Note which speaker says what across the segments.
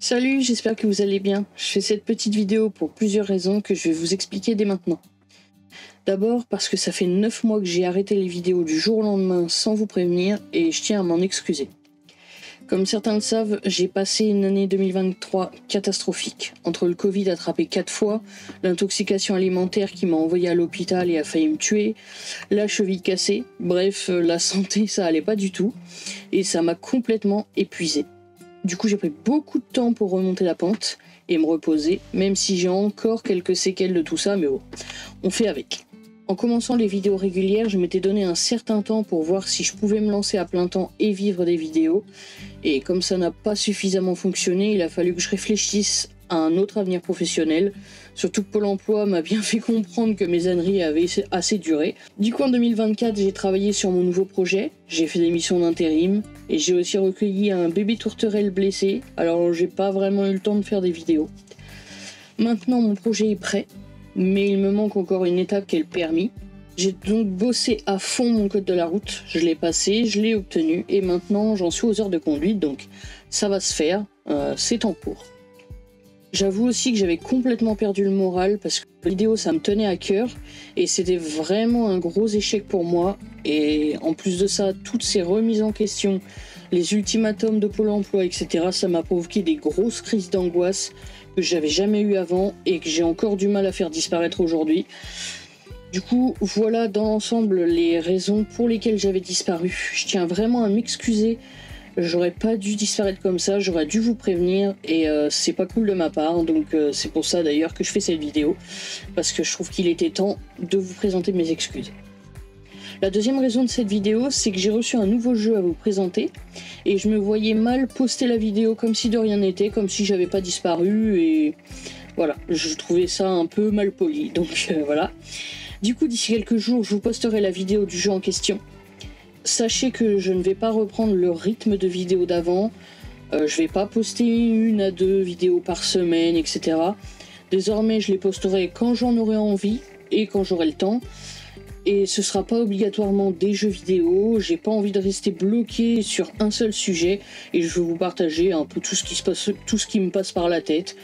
Speaker 1: Salut, j'espère que vous allez bien. Je fais cette petite vidéo pour plusieurs raisons que je vais vous expliquer dès maintenant. D'abord parce que ça fait 9 mois que j'ai arrêté les vidéos du jour au lendemain sans vous prévenir et je tiens à m'en excuser. Comme certains le savent, j'ai passé une année 2023 catastrophique. Entre le Covid attrapé 4 fois, l'intoxication alimentaire qui m'a envoyé à l'hôpital et a failli me tuer, la cheville cassée, bref, la santé ça allait pas du tout et ça m'a complètement épuisé. Du coup, j'ai pris beaucoup de temps pour remonter la pente et me reposer, même si j'ai encore quelques séquelles de tout ça, mais bon, on fait avec. En commençant les vidéos régulières, je m'étais donné un certain temps pour voir si je pouvais me lancer à plein temps et vivre des vidéos. Et comme ça n'a pas suffisamment fonctionné, il a fallu que je réfléchisse à un autre avenir professionnel. Surtout que Pôle emploi m'a bien fait comprendre que mes âneries avaient assez duré. Du coup, en 2024, j'ai travaillé sur mon nouveau projet, j'ai fait des missions d'intérim, et j'ai aussi recueilli un bébé tourterelle blessé, alors j'ai pas vraiment eu le temps de faire des vidéos. Maintenant, mon projet est prêt, mais il me manque encore une étape qui est le permis. J'ai donc bossé à fond mon code de la route, je l'ai passé, je l'ai obtenu, et maintenant j'en suis aux heures de conduite, donc ça va se faire, c'est en cours. J'avoue aussi que j'avais complètement perdu le moral parce que la vidéo ça me tenait à cœur et c'était vraiment un gros échec pour moi. Et en plus de ça, toutes ces remises en question, les ultimatums de Pôle emploi, etc. ça m'a provoqué des grosses crises d'angoisse que j'avais jamais eues avant et que j'ai encore du mal à faire disparaître aujourd'hui. Du coup, voilà dans l'ensemble les raisons pour lesquelles j'avais disparu. Je tiens vraiment à m'excuser. J'aurais pas dû disparaître comme ça, j'aurais dû vous prévenir et c'est pas cool de ma part, donc c'est pour ça d'ailleurs que je fais cette vidéo, parce que je trouve qu'il était temps de vous présenter mes excuses. La deuxième raison de cette vidéo, c'est que j'ai reçu un nouveau jeu à vous présenter et je me voyais mal poster la vidéo comme si de rien n'était, comme si j'avais pas disparu et voilà, je trouvais ça un peu mal poli, donc voilà. Du coup, d'ici quelques jours, je vous posterai la vidéo du jeu en question. Sachez que je ne vais pas reprendre le rythme de vidéos d'avant, je vais pas poster 1 à 2 vidéos par semaine, etc. Désormais, je les posterai quand j'en aurai envie et quand j'aurai le temps. Et ce sera pas obligatoirement des jeux vidéo, j'ai pas envie de rester bloqué sur un seul sujet et je veux vous partager un peu tout ce qui me passe par la tête.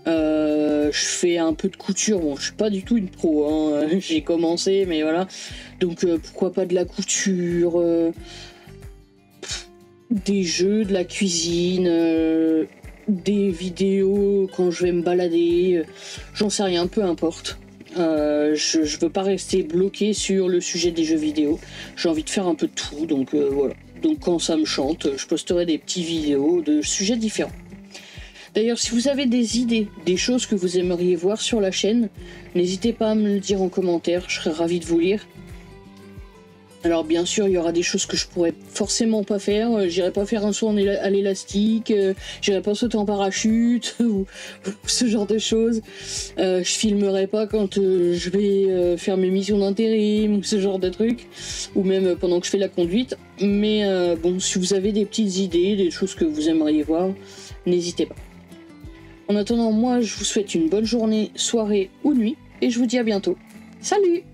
Speaker 1: Je fais un peu de couture, bon je suis pas du tout une pro, hein. J'ai commencé mais voilà, donc pourquoi pas de la couture, des jeux, de la cuisine, des vidéos quand je vais me balader, j'en sais rien, peu importe. Je veux pas rester bloqué sur le sujet des jeux vidéo, j'ai envie de faire un peu de tout, donc voilà. Donc quand ça me chante, je posterai des petites vidéos de sujets différents. D'ailleurs, si vous avez des idées, des choses que vous aimeriez voir sur la chaîne, n'hésitez pas à me le dire en commentaire, je serais ravi de vous lire. Alors bien sûr, il y aura des choses que je pourrais forcément pas faire, j'irai pas faire un saut à l'élastique, j'irai pas sauter en parachute, ou ce genre de choses. Je filmerai pas quand je vais faire mes missions d'intérim, ou ce genre de trucs, ou même pendant que je fais la conduite. Mais bon, si vous avez des petites idées, des choses que vous aimeriez voir, n'hésitez pas. En attendant, moi je vous souhaite une bonne journée, soirée ou nuit, et je vous dis à bientôt. Salut!